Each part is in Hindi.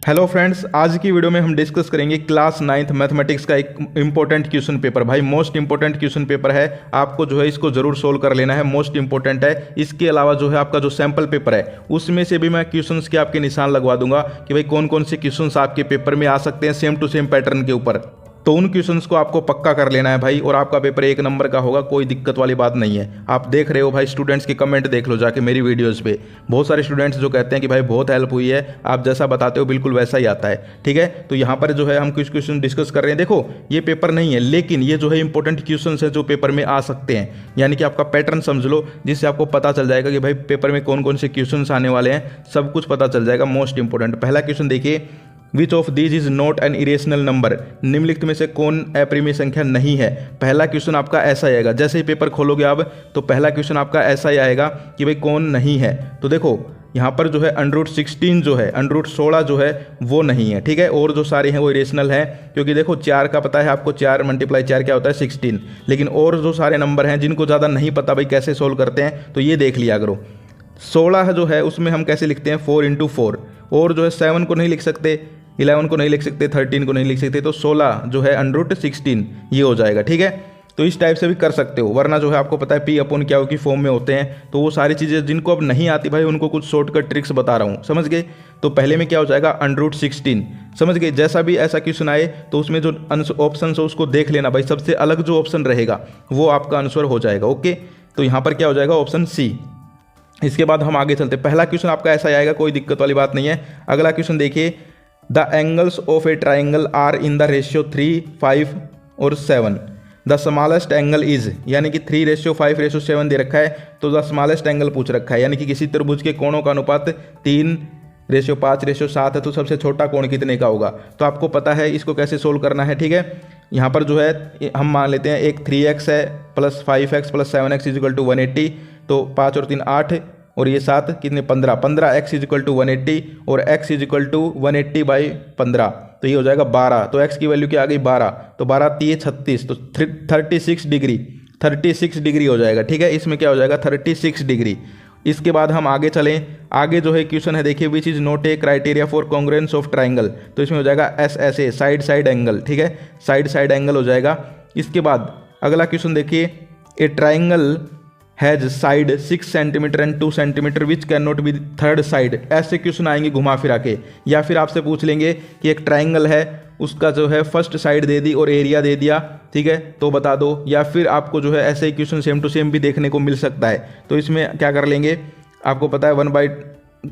हेलो फ्रेंड्स, आज की वीडियो में हम डिस्कस करेंगे क्लास 9th मैथमेटिक्स का एक इंपॉर्टेंट क्वेश्चन पेपर। भाई मोस्ट इंपॉर्टेंट क्वेश्चन पेपर है, आपको जो है इसको जरूर सोल्व कर लेना है, मोस्ट इंपॉर्टेंट है। इसके अलावा जो है आपका जो सैम्पल पेपर है उसमें से भी मैं क्वेश्चंस के आपके निशान लगवा दूंगा कि भाई कौन कौन से क्वेश्चंस आपके पेपर में आ सकते हैं सेम टू सेम पैटर्न के ऊपर। तो उन क्वेश्चंस को आपको पक्का कर लेना है भाई, और आपका पेपर 1 नंबर का होगा, कोई दिक्कत वाली बात नहीं है। आप देख रहे हो भाई, स्टूडेंट्स के कमेंट देख लो जाके मेरी वीडियोस पे, बहुत सारे स्टूडेंट्स जो कहते हैं कि भाई बहुत हेल्प हुई है, आप जैसा बताते हो बिल्कुल वैसा ही आता है। ठीक है, तो यहाँ पर जो है हम कुछ क्वेश्चन डिस्कस कर रहे हैं। देखो ये पेपर नहीं है, लेकिन ये जो है इंपॉर्टेंट क्वेश्चन है जो पेपर में आ सकते हैं, यानी कि आपका पैटर्न समझ लो, जिससे आपको पता चल जाएगा कि भाई पेपर में कौन कौन से क्वेश्चन आने वाले हैं, सब कुछ पता चल जाएगा। मोस्ट इंपॉर्टेंट पहला क्वेश्चन देखिए, which of these is not an irrational number, निम्नलिखित में से कौन अपरिमेय संख्या नहीं है। पहला क्वेश्चन आपका ऐसा ही आएगा, जैसे ही पेपर खोलोगे आप तो पहला क्वेश्चन आपका ऐसा ही आएगा कि भाई कौन नहीं है। तो देखो यहाँ पर जो है √16 जो है, √16 जो है वो नहीं है। ठीक है, और जो सारे हैं वो इरेशनल है, क्योंकि देखो 4 का पता है आपको, 4 × 4 क्या होता है 16। लेकिन और जो सारे नंबर हैं जिनको ज़्यादा नहीं पता भाई कैसे सोल्व करते हैं, तो ये देख लिया करो। 16 जो है उसमें हम कैसे लिखते हैं 4 × 4, और जो है 7 को नहीं लिख सकते, 11 को नहीं लिख सकते, 13 को नहीं लिख सकते, तो 16 जो है √16 ये हो जाएगा। ठीक है, तो इस टाइप से भी कर सकते हो, वरना जो है आपको पता है P/Q की फॉर्म में होते हैं। तो वो सारी चीज़ें जिनको अब नहीं आती भाई, उनको कुछ शॉर्टकट ट्रिक्स बता रहा हूँ, समझ गए। तो पहले में क्या हो जाएगा √16, समझ गए। जैसा भी ऐसा क्वेश्चन आए तो उसमें जो ऑप्शन है उसको देख लेना भाई, सबसे अलग जो ऑप्शन रहेगा वो आपका आंसर हो जाएगा। ओके, तो यहाँ पर क्या हो जाएगा ऑप्शन सी। इसके बाद हम आगे चलते, पहला क्वेश्चन आपका ऐसा आएगा, कोई दिक्कत वाली बात नहीं है। अगला क्वेश्चन देखिए, the angles of a triangle are in the ratio 3, 5 और 7। द स्मॉलेस्ट एंगल इज, यानी कि 3:5:7 दे रखा है, तो द स्मॉलेस्ट एंगल पूछ रखा है, यानी कि किसी त्रिभुज के कोणों का अनुपात 3:5:7 है, तो सबसे छोटा कोण कितने का होगा। तो आपको पता है इसको कैसे सोल्व करना है। ठीक है, यहाँ पर जो है हम मान लेते हैं एक 3x है प्लस 5x प्लस 7x = 180, तो 5 और 3 8 और ये 7 कितने 15, 15x = 180 और x = 180/15, तो ये हो जाएगा 12। तो x की वैल्यू क्या आ गई 12, तो 12 3 36, तो 36 डिग्री हो जाएगा। ठीक है, इसमें क्या हो जाएगा 36 डिग्री। इसके बाद हम आगे चलें, आगे जो है क्वेश्चन है देखिए, which is not a criteria for congruence of triangle, तो इसमें हो जाएगा SSA, साइड एंगल। ठीक है, साइड एंगल हो जाएगा। इसके बाद अगला क्वेश्चन देखिए, ए triangle has side 6 centimetre and 2 centimetre which can not B third side. ऐसे क्वेश्चन आएंगे घुमा फिरा के, या फिर आपसे पूछ लेंगे कि एक ट्राइंगल है, उसका जो है फर्स्ट साइड दे दी और एरिया दे दिया, ठीक है, तो बता दो। या फिर आपको जो है ऐसे ही क्वेश्चन सेम टू सेम भी देखने को मिल सकता है। तो इसमें क्या कर लेंगे, आपको पता है 1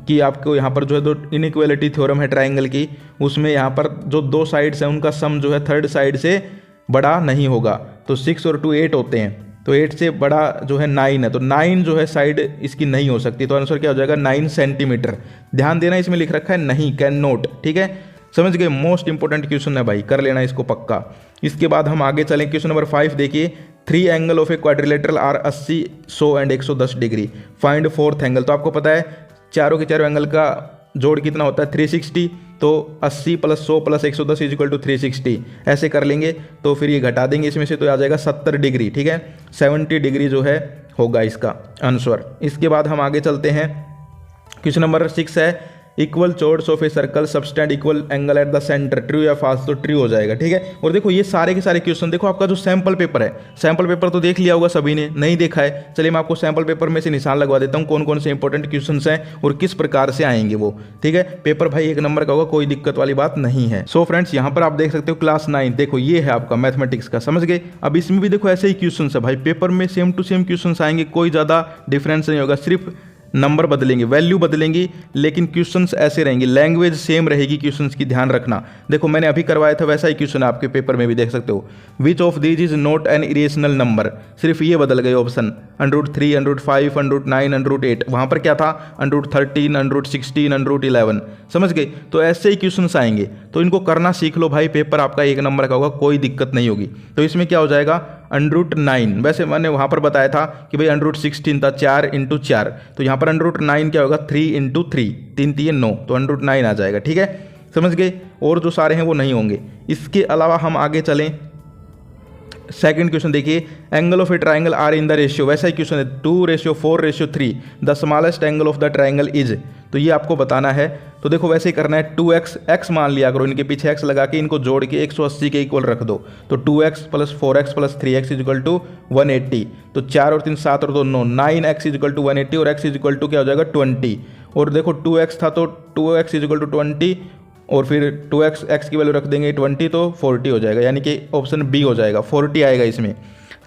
की आपको यहाँ पर जो है दो इनइक्वालिटी थ्योरम है ट्राइंगल की, उसमें यहाँ पर जो 2 साइड्स हैं उनका सम जो है थर्ड साइड से बड़ा नहीं होगा। तो 6 और 2 8 होते हैं, तो 8 से बड़ा जो है 9 है, तो 9 जो है साइड इसकी नहीं हो सकती, तो आंसर क्या हो जाएगा 9 सेंटीमीटर। ध्यान देना इसमें लिख रखा है नहीं, कैन नॉट। ठीक है, समझ गए, मोस्ट इंपॉर्टेंट क्वेश्चन है भाई, कर लेना इसको पक्का। इसके बाद हम आगे चलें, क्वेश्चन नंबर 5 देखिए, 3 angle of a quadrilateral are 80, 100 and 110 degree, find 4th angle. तो आपको पता है चारों के चारों एंगल का जोड़ कितना होता है 360, तो 80 + 100 + 110 = 360। ऐसे कर लेंगे तो फिर ये घटा देंगे इसमें से, तो आ जाएगा 70 डिग्री। ठीक है, 70 डिग्री जो है होगा इसका आंसर। इसके बाद हम आगे चलते हैं, क्वेश्चन नंबर 6 है, equal chords of a circle subtended equal angle at the centre, true या फाल्स, तो ट्रू हो जाएगा। ठीक है, और देखो ये सारे के सारे क्वेश्चन, देखो आपका जो सैम्पल पेपर है, सैम्पल पेपर तो देख लिया होगा सभी ने, नहीं देखा है चलिए मैं आपको सैम्पल पेपर में से निशान लगवा देता हूँ कौन कौन से इंपॉर्टेंट क्वेश्चन हैं और किस प्रकार से आएंगे वो। ठीक है, पेपर भाई 1 नंबर का होगा, कोई दिक्कत वाली बात नहीं है। सो फ्रेंड्स, यहाँ पर आप देख सकते हो क्लास 9, देखो ये है आपका मैथमेटिक्स का, समझ गए। अब इसमें भी देखो ऐसे ही क्वेश्चन है भाई, पेपर में सेम टू सेम क्वेश्चन आएंगे, कोई ज़्यादा डिफरेंस नहीं होगा, सिर्फ नंबर बदलेंगे, वैल्यू बदलेंगी, लेकिन क्वेश्चंस ऐसे रहेंगे, लैंग्वेज सेम रहेगी क्वेश्चंस की, ध्यान रखना। देखो मैंने अभी करवाया था वैसा ही क्वेश्चन आपके पेपर में भी देख सकते हो, which of these is not an irrational number, सिर्फ ये बदल गए ऑप्शन, √3, √5, √9, √8, वहाँ पर क्या था √13, √16, √11, समझ गए। तो ऐसे ही क्वेश्चंस आएंगे, तो इनको करना सीख लो भाई, पेपर आपका 1 नंबर का होगा, कोई दिक्कत नहीं होगी। तो इसमें क्या हो जाएगा √9, वैसे मैंने वहाँ पर बताया था कि भाई √16 था 4 × 4, तो यहाँ पर √9 क्या होगा 3 × 3, 3 3 9, तो √9 आ जाएगा। ठीक है, समझ गए, और जो सारे हैं वो नहीं होंगे। इसके अलावा हम आगे चलें, सेकंड क्वेश्चन देखिए, angle of a triangle are in the ratio, वैसा ही क्वेश्चन है 2:4:3, the smallest angle of the triangle is, तो ये आपको बताना है। तो देखो वैसे ही करना है, 2x x मान लिया करो, इनके पीछे x लगा के इनको जोड़ के 180 के इक्वल रख दो। तो 2x plus 4x plus 3x is equal to 180। तो 4 और 3 7 और 2 9, 9x इजिकल टू 180 और x इजिकल टू क्या हो जाएगा 20। और देखो 2x था तो 2x इजिकल टू 20 और फिर 2x x की वैल्यू रख देंगे 20 तो 40 हो जाएगा, यानी कि ऑप्शन बी हो जाएगा, 40 आएगा इसमें,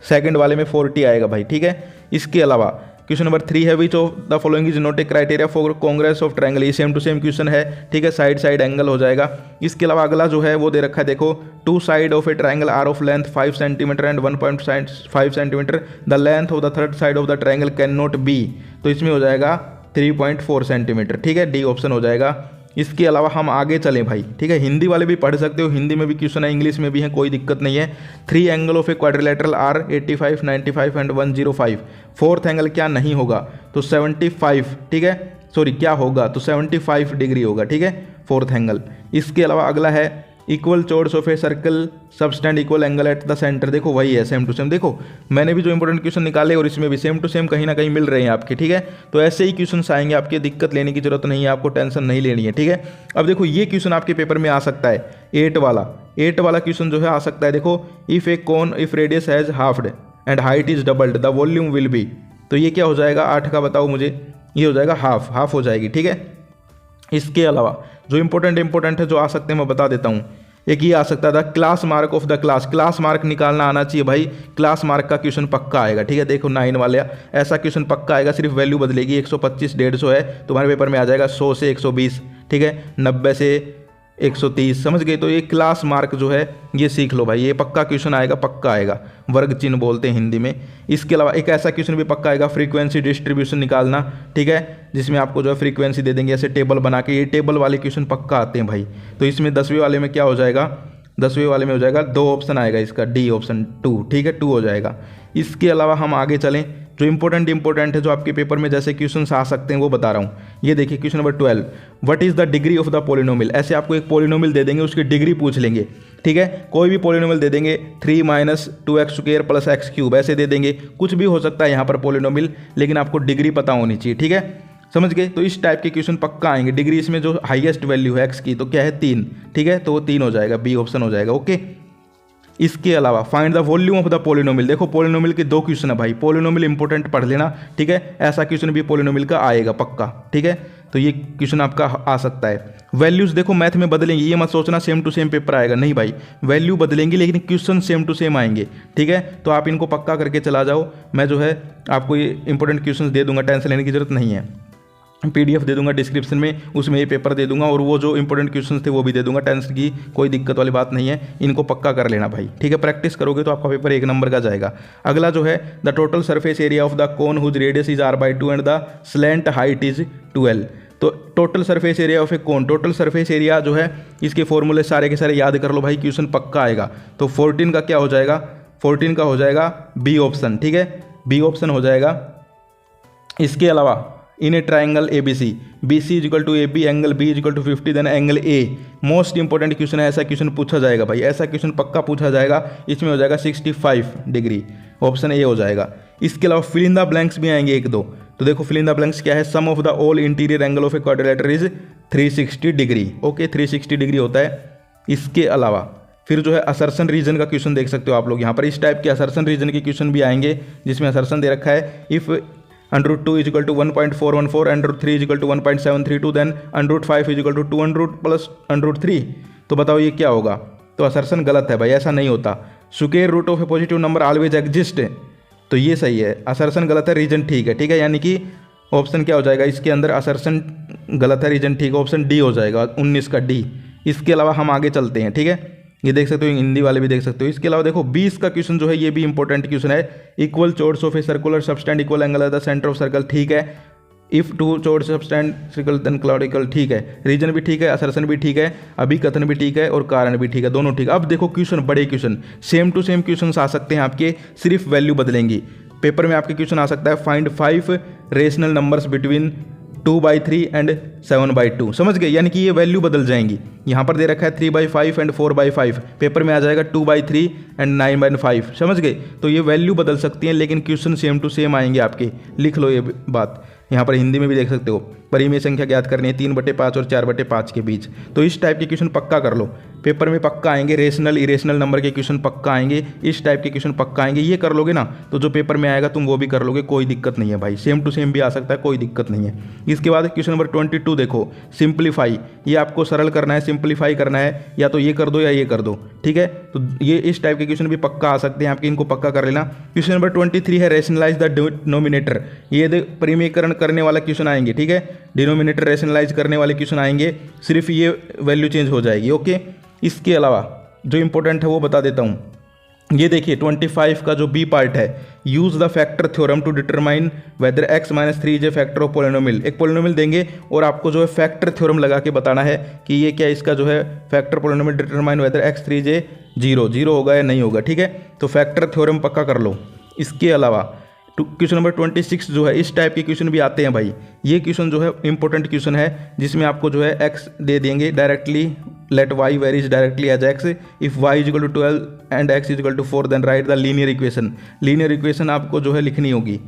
सेकंड वाले में 40 आएगा भाई, ठीक है। इसके अलावा क्वेश्चन नंबर 3 है, which of the following is not a criteria for Congress of triangle. ये सेम टू सेम क्वेश्चन है, ठीक है, साइड साइड एंगल हो जाएगा। इसके अलावा अगला जो है वो दे रखा है, देखो 2 side of a triangle are of length 5 centimetre and 1.5 centimetre, the length of the third side of the triangle can not be. तो इसमें हो जाएगा 3.4 सेंटीमीटर, ठीक है, डी ऑप्शन हो जाएगा। इसके अलावा हम आगे चलें भाई, ठीक है, हिंदी वाले भी पढ़ सकते हो, हिंदी में भी क्वेश्चन है, इंग्लिश में भी है, कोई दिक्कत नहीं है। 3 angle of a quadrilateral are 85, 95 and 105, fourth angle क्या नहीं होगा तो 75, ठीक है, सॉरी क्या होगा तो 75 डिग्री होगा, ठीक है, फोर्थ एंगल। इसके अलावा अगला है equal chords of a circle subtended equal angle at the centre. देखो वही है सेम टू सेम, देखो मैंने भी जो इंपॉर्टेंट क्वेश्चन निकाले और इसमें भी सेम टू सेम कहीं ना कहीं मिल रहे हैं आपके, ठीक है। तो ऐसे ही क्वेश्चन आएंगे आपके, दिक्कत लेने की जरूरत नहीं है, आपको टेंशन नहीं लेनी है, ठीक है। अब देखो ये क्वेश्चन आपके पेपर में आ सकता है, 8 वाला क्वेश्चन जो है आ सकता है। देखो if A cone if radius has halved and height is doubled the volume will be. तो ये क्या हो जाएगा 8 का बताओ मुझे, ये हो जाएगा हाफ हो जाएगी, ठीक है। इसके अलावा जो इंपॉर्टेंट है जो आ सकते हैं मैं बता देता हूँ। एक ये आ सकता था class mark of the class mark निकालना आना चाहिए भाई, क्लास मार्क का क्वेश्चन पक्का आएगा, ठीक है। देखो 9 वाले ऐसा क्वेश्चन पक्का आएगा, सिर्फ वैल्यू बदलेगी, 125 150 है तुम्हारे पेपर में आ जाएगा 100 से 120, ठीक है, 90 से 130, समझ गए। तो ये क्लास मार्क जो है ये सीख लो भाई, ये पक्का क्वेश्चन आएगा, पक्का आएगा, वर्ग चिन्ह बोलते हैं हिंदी में। इसके अलावा एक ऐसा क्वेश्चन भी पक्का आएगा, फ्रीक्वेंसी डिस्ट्रीब्यूशन निकालना, ठीक है, जिसमें आपको जो है फ्रीक्वेंसी दे देंगे ऐसे टेबल बना के, ये टेबल वाले क्वेश्चन पक्का आते हैं भाई। तो इसमें 10वीं वाले में क्या हो जाएगा, 10वीं वाले में हो जाएगा 2 ऑप्शन आएगा इसका, डी ऑप्शन 2, ठीक है, 2 हो जाएगा। इसके अलावा हम आगे चलें, जो इंपॉर्टेंट है जो आपके पेपर में जैसे क्वेश्चन आ सकते हैं वो बता रहा हूँ। ये देखिए question number 12, what is the degree of the polynomial. ऐसे आपको एक पॉलिनोमियल दे देंगे, उसकी डिग्री पूछ लेंगे, ठीक है, कोई भी पॉलिनोमियल दे देंगे, 3 माइनस 2x² प्लस x³ ऐसे दे देंगे, कुछ भी हो सकता है यहाँ पर पॉलिनोमियल, लेकिन आपको डिग्री पता होनी चाहिए, ठीक है, समझ गए। तो इस टाइप के क्वेश्चन पक्का आएंगे। डिग्री इसमें जो हाईएस्ट वैल्यू है x की तो क्या है 3, ठीक है, तो वो 3 हो जाएगा, बी ऑप्शन हो जाएगा, ओके। इसके अलावा find the volume of the polynomial. देखो पॉलिनोमियल के 2 क्वेश्चन है भाई, पॉलिनोमियल इंपॉर्टेंट पढ़ लेना, ठीक है, ऐसा क्वेश्चन भी पॉलिनोमियल का आएगा पक्का, ठीक है। तो ये क्वेश्चन आपका आ सकता है। वैल्यूज देखो मैथ में बदलेंगे, ये मत सोचना सेम टू सेम पेपर आएगा, नहीं भाई, वैल्यू बदलेंगे लेकिन क्वेश्चन सेम टू सेम आएंगे, ठीक है। तो आप इनको पक्का करके चला जाओ, मैं जो है आपको ये इंपॉर्टेंट क्वेश्चन दे दूंगा, टेंशन लेने की जरूरत नहीं है। PDF दे दूंगा डिस्क्रिप्शन में, उसमें ये पेपर दे दूंगा और वो जो इंपॉर्टेंट क्वेश्चंस थे वो भी दे दूंगा, टेंशन की कोई दिक्कत वाली बात नहीं है, इनको पक्का कर लेना भाई, ठीक है। प्रैक्टिस करोगे तो आपका पेपर 1 नंबर का जाएगा। अगला जो है the total surface area of the cone whose radius is r/2 and the slant height is 12। तो total surface area of a cone, total surface area जो है इसके फॉर्मूले सारे के सारे याद कर लो भाई, क्वेश्चन पक्का आएगा। तो 14 का क्या हो जाएगा, 14 का हो जाएगा बी ऑप्शन, ठीक है, बी ऑप्शन हो जाएगा। इसके अलावा in a triangle ABC, BC is equal to AB, angle B is equal to 50, then angle A। Most important question है, ऐसा क्वेश्चन पूछा जाएगा भाई, ऐसा क्वेश्चन पक्का पूछा जाएगा, इसमें हो जाएगा 65 डिग्री, ऑप्शन ए हो जाएगा। इसके अलावा फिल इन द ब्लैंक्स भी आएंगे 1-2। तो देखो फिल इन द ब्लैंक्स क्या है, sum of the all interior angle of a quadrilateral is 360 degree, okay, 360 degree होता है। इसके अलावा फिर जो है असर्शन रीजन का क्वेश्चन देख सकते हो आप लोग यहाँ पर, इस टाइप के असर्शन रीजन के क्वेश्चन भी आएंगे, जिसमें असर्शन दे रखा है if √2 is equal to 1.414, √3 is equal to 1.732, then √5 is equal to 200 plus √3। तो बताओ ये क्या होगा, तो असर्शन गलत है भाई, ऐसा नहीं होता। Square root of a positive number always exist, तो ये सही है, असर्शन गलत है, रीजन ठीक है, ठीक है, यानी कि ऑप्शन क्या हो जाएगा इसके अंदर, असर्शन गलत है, रीजन ठीक है, ऑप्शन डी हो जाएगा, 19 का डी। इसके अलावा हम आगे चलते हैं, ठीक है, ये देख सकते हो, हिंदी वाले भी देख सकते हो। इसके अलावा देखो 20 का क्वेश्चन जो है ये भी इंपॉर्टेंट क्वेश्चन है, equal chords of a circular subtend equal angle at the centre of circle, ठीक है। If 2 chords subtend circle then क्लॉडिकल, ठीक है, रीजन भी ठीक है, असर्शन भी ठीक है, अभिकथन भी ठीक है और कारण भी ठीक है, दोनों ठीक है। अब देखो क्वेश्चन, बड़े question, same to same question आ सकते हैं आपके, सिर्फ वैल्यू बदलेंगी। पेपर में आपके क्वेश्चन आ सकता है find 5 rational numbers between 2/3 and 7/2, समझ गए, यानी कि ये वैल्यू बदल जाएंगी। यहाँ पर दे रखा है 3/5 एंड 4/5, पेपर में आ जाएगा 2/3 एंड 9/5, समझ गए। तो ये वैल्यू बदल सकती हैं लेकिन क्वेश्चन सेम टू सेम आएंगे आपके, लिख लो ये बात, यहाँ पर हिंदी में भी देख सकते हो। परिमेय संख्या ज्ञात करनी है 3/5 और 4/5 के बीच। तो इस टाइप के क्वेश्चन पक्का कर लो, पेपर में पक्का आएंगे। रेशनल इरेशनल नंबर के क्वेश्चन पक्का आएंगे, इस टाइप के क्वेश्चन पक्का आएंगे। ये कर लोगे ना तो जो पेपर में आएगा तुम वो भी कर लोगे, कोई दिक्कत नहीं है भाई। सेम टू सेम भी आ सकता है, कोई दिक्कत नहीं है। इसके बाद क्वेश्चन नंबर 22 देखो, सिंप्लीफाई। ये आपको सरल करना है, सिंप्लीफाई करना है, या तो ये कर दो या ये कर दो, ठीक है। तो ये इस टाइप के क्वेश्चन भी पक्का आ सकते हैं आपके, इनको पक्का कर लेना। क्वेश्चन नंबर 23 है रेशनलाइज द डिनोमिनेटर। ये परिमेयकरण करने वाला क्वेश्चन आएंगे, ठीक है। डिनोमिनेटर रेशनलाइज करने वाले क्वेश्चन आएंगे, सिर्फ ये वैल्यू चेंज हो जाएगी, ओके। इसके अलावा जो इंपॉर्टेंट है वो बता देता हूँ। ये देखिए 25 का जो बी पार्ट है, use the factor theorem to determine whether x - 3 is a factor of polynomial. एक पोलिनोमियल देंगे और आपको जो है फैक्टर थ्योरम लगा के बताना है कि ये क्या इसका जो है factor polynomial determine whether x 3 is 0 होगा या नहीं होगा, ठीक है। तो फैक्टर थ्योरम पक्का कर लो। इसके अलावा क्वेश्चन नंबर 26 जो है, इस टाइप के क्वेश्चन भी आते हैं भाई। ये क्वेश्चन जो है इंपॉर्टेंट क्वेश्चन है, जिसमें आपको जो है x दे देंगे directly, let y varies directly as x, if y = 12 and x = 4 then write the linear equation. Linear equation आपको जो है लिखनी होगी,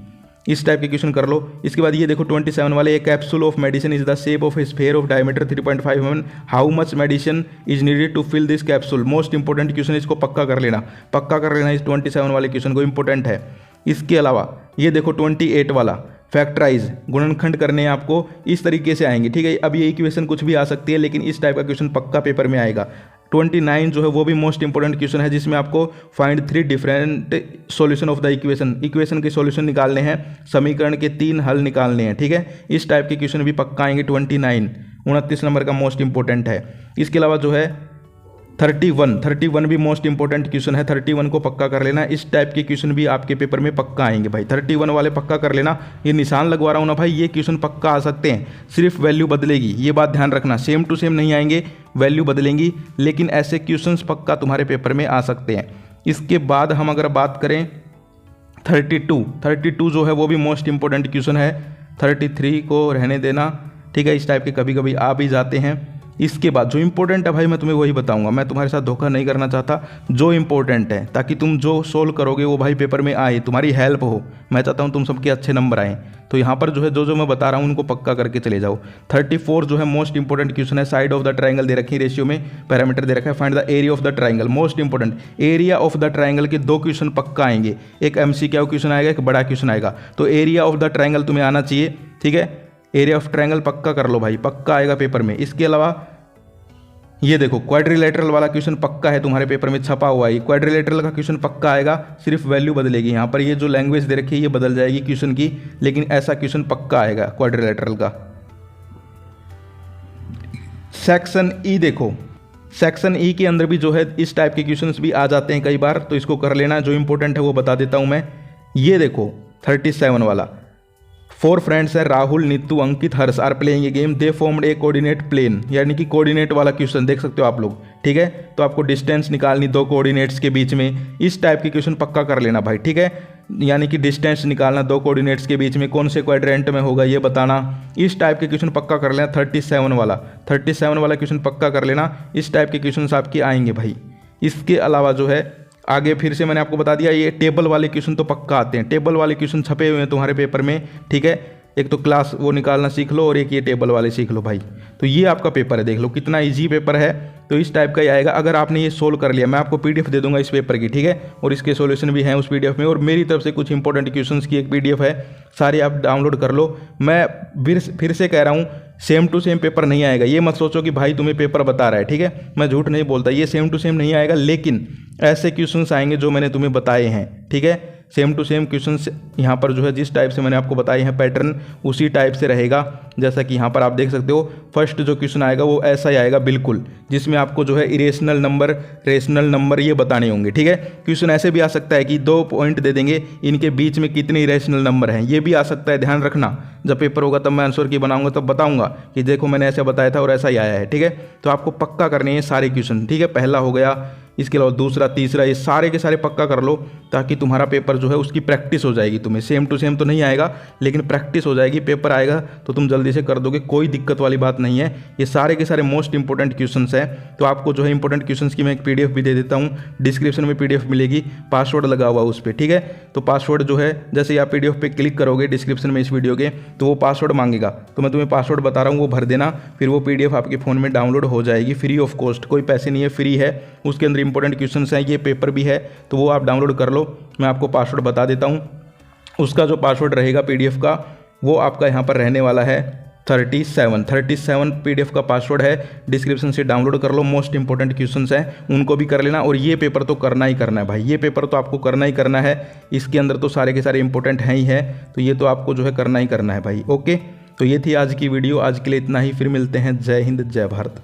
इस टाइप के क्वेश्चन कर लो। इसके बाद ये देखो 27 वाले, a capsule of medicine is the shape of a sphere of diameter 3.5 mm, how much medicine is needed to fill this capsule. Most important question, इसको पक्का कर लेना, पक्का कर लेना इस 27 वाले क्वेश्चन को, इंपॉर्टेंट है। इसके अलावा ये देखो 28 वाला, फैक्टराइज, गुणनखंड करने हैं आपको, इस तरीके से आएंगे, ठीक है। अब ये इक्वेशन कुछ भी आ सकती है, लेकिन इस टाइप का क्वेश्चन पक्का पेपर में आएगा। 29 जो है वो भी मोस्ट इंपॉर्टेंट क्वेश्चन है, जिसमें आपको find 3 different solution of the equation के सॉल्यूशन निकालने हैं, समीकरण के 3 हल निकालने हैं, ठीक है। इस टाइप के क्वेश्चन भी पक्का आएंगे। 29 नंबर का मोस्ट इंपॉर्टेंट है। इसके अलावा जो है 31 भी मोस्ट इंपॉर्टेंट क्वेश्चन है, 31 को पक्का कर लेना। इस टाइप के क्वेश्चन भी आपके पेपर में पक्का आएंगे भाई, 31 वाले पक्का कर लेना। ये निशान लगवा रहा हूँ ना भाई, ये क्वेश्चन पक्का आ सकते हैं, सिर्फ वैल्यू बदलेगी, ये बात ध्यान रखना। सेम टू सेम नहीं आएंगे, वैल्यू बदलेंगी, लेकिन ऐसे क्वेश्चंस पक्का तुम्हारे पेपर में आ सकते हैं। इसके बाद हम अगर बात करें 32 जो है वो भी मोस्ट इंपॉर्टेंट क्वेश्चन है। 33 को रहने देना, ठीक है। इस टाइप के कभी कभी आ भी जाते हैं। इसके बाद जो इंपॉर्टेंट है भाई मैं तुम्हें वही बताऊंगा, मैं तुम्हारे साथ धोखा नहीं करना चाहता, जो इंपॉर्टेंट है, ताकि तुम जो सोल्व करोगे वो भाई पेपर में आए, तुम्हारी हेल्प हो। मैं चाहता हूँ तुम सबके अच्छे नंबर आए, तो यहाँ पर जो है जो मैं बता रहा हूँ उनको पक्का करके चले जाओ। 34 जो है मोस्ट इंपॉर्टेंट क्वेश्चन है, साइड ऑफ द ट्राइंगल दे रखी है, रेशियो में पैरामीटर दे रखा है, find the area of the triangle. Most important, area of the triangle के 2 क्वेश्चन पक्का आएंगे, एक MCQ क्वेश्चन आएगा, एक बड़ा क्वेश्चन आएगा। तो एरिया ऑफ द ट्राइंगल तुम्हें आना चाहिए, ठीक है। एरिया ऑफ ट्राइंगल पक्का कर लो भाई, पक्का आएगा पेपर में। इसके अलावा ये देखो क्वाड्रिलेटरल वाला क्वेश्चन पक्का है, तुम्हारे पेपर में छपा हुआ है। क्वाड्रिलेटरल का क्वेश्चन पक्का आएगा, सिर्फ वैल्यू बदलेगी। यहाँ पर ये जो लैंग्वेज दे रखी है ये बदल जाएगी क्वेश्चन की, लेकिन ऐसा क्वेश्चन पक्का आएगा क्वाड्रिलेटरल का। सेक्शन ई देखो, सेक्शन ई के अंदर भी जो है इस टाइप के क्वेश्चंस भी आ जाते हैं कई बार, तो इसको कर लेना। जो इंपॉर्टेंट है वो बता देता हूँ मैं। ये देखो 37 वाला, 4 फ्रेंड्स है, Rahul, Neetu, Ankit, Harsh are playing a game, they formed a coordinate plane, यानी कि कोऑर्डिनेट वाला क्वेश्चन देख सकते हो आप लोग, ठीक है। तो आपको डिस्टेंस निकालनी 2 कोऑर्डिनेट्स के बीच में, इस टाइप के क्वेश्चन पक्का कर लेना भाई, ठीक है। यानी कि डिस्टेंस निकालना 2 कोऑर्डिनेट्स के बीच में, कौन से क्वाड्रेंट में होगा ये बताना, इस टाइप के क्वेश्चन पक्का कर लेना। 37 वाला क्वेश्चन पक्का कर लेना, इस टाइप के क्वेश्चन आपके आएंगे भाई। इसके अलावा जो है आगे फिर से मैंने आपको बता दिया, ये टेबल वाले क्वेश्चन तो पक्का आते हैं, टेबल वाले क्वेश्चन छपे हुए हैं तुम्हारे पेपर में, ठीक है। एक तो क्लास वो निकालना सीख लो और एक ये टेबल वाले सीख लो भाई। तो ये आपका पेपर है, देख लो कितना इजी पेपर है। तो इस टाइप का ही आएगा अगर आपने ये सोल्व कर लिया। मैं आपको PDF दे दूंगा इस पेपर की, ठीक है, और इसके सॉल्यूशन भी हैं उस PDF में, और मेरी तरफ से कुछ इंपॉर्टेंट क्वेश्चंस की एक PDF है, सारे आप डाउनलोड कर लो। मैं फिर से कह रहा हूँ, सेम टू सेम पेपर नहीं आएगा, ये मत सोचो कि भाई तुम्हें पेपर बता रहा है, ठीक है। मैं झूठ नहीं बोलता, ये सेम टू सेम नहीं आएगा, लेकिन ऐसे क्वेश्चंस आएंगे जो मैंने तुम्हें बताए हैं, ठीक है। सेम टू सेम क्वेश्चंस यहाँ पर जो है जिस टाइप से मैंने आपको बताए हैं पैटर्न, उसी टाइप से रहेगा। जैसा कि यहाँ पर आप देख सकते हो, फर्स्ट जो क्वेश्चन आएगा वो ऐसा ही आएगा बिल्कुल, जिसमें आपको जो है इरेशनल नंबर, रेशनल नंबर ये बताने होंगे, ठीक है। क्वेश्चन ऐसे भी आ सकता है कि 2 पॉइंट दे देंगे, इनके बीच में कितने इरेशनल नंबर हैं, ये भी आ सकता है। ध्यान रखना, जब पेपर होगा तब मैं आंसर की बनाऊंगा, तब बताऊंगा कि देखो मैंने ऐसे बताया था और ऐसा ही आया है, ठीक है। तो आपको पक्का करने हैं सारे क्वेश्चन, ठीक है। पहला हो गया, इसके अलावा दूसरा, तीसरा, ये सारे के सारे पक्का कर लो ताकि तुम्हारा पेपर जो है उसकी प्रैक्टिस हो जाएगी। तुम्हें सेम टू सेम तो नहीं आएगा लेकिन प्रैक्टिस हो जाएगी, पेपर आएगा तो तुम जल्दी से कर दोगे, कोई दिक्कत वाली बात नहीं है। ये सारे के सारे मोस्ट इंपॉर्टेंट क्वेश्चंस हैं। तो आपको जो है इंपॉर्टेंट क्वेश्चंस की मैं एक PDF भी दे देता हूँ, डिस्क्रिप्शन में PDF मिलेगी, पासवर्ड लगा हुआ उस पर, ठीक है। तो पासवर्ड जो है जैसे ही आप PDF पे क्लिक करोगे डिस्क्रिप्शन में इस वीडियो के, तो वो पासवर्ड मांगेगा, तो मैं तुम्हें पासवर्ड बता रहा हूँ, वो भर देना, फिर वो PDF आपके फ़ोन में डाउनलोड हो जाएगी फ्री ऑफ कॉस्ट, कोई पैसे नहीं है, फ्री है। उसके अंदर इंपॉर्टेंट क्वेश्चंस हैं, ये पेपर भी है, तो वो आप डाउनलोड कर लो। मैं आपको पासवर्ड बता देता हूँ। उसका जो पासवर्ड रहेगा PDF का, वो आपका यहाँ पर रहने वाला है 37 PDF का पासवर्ड है। डिस्क्रिप्शन से डाउनलोड कर लो, मोस्ट इंपॉर्टेंट क्वेश्चंस हैं उनको भी कर लेना। और ये पेपर तो करना ही करना है भाई, ये पेपर तो आपको करना ही करना है, इसके अंदर तो सारे के सारे इंपॉर्टेंट हैं ही है, तो ये तो आपको जो है करना ही करना है भाई। ओके, तो ये थी आज की वीडियो, आज के लिए इतना ही, फिर मिलते हैं। जय हिंद, जय भारत।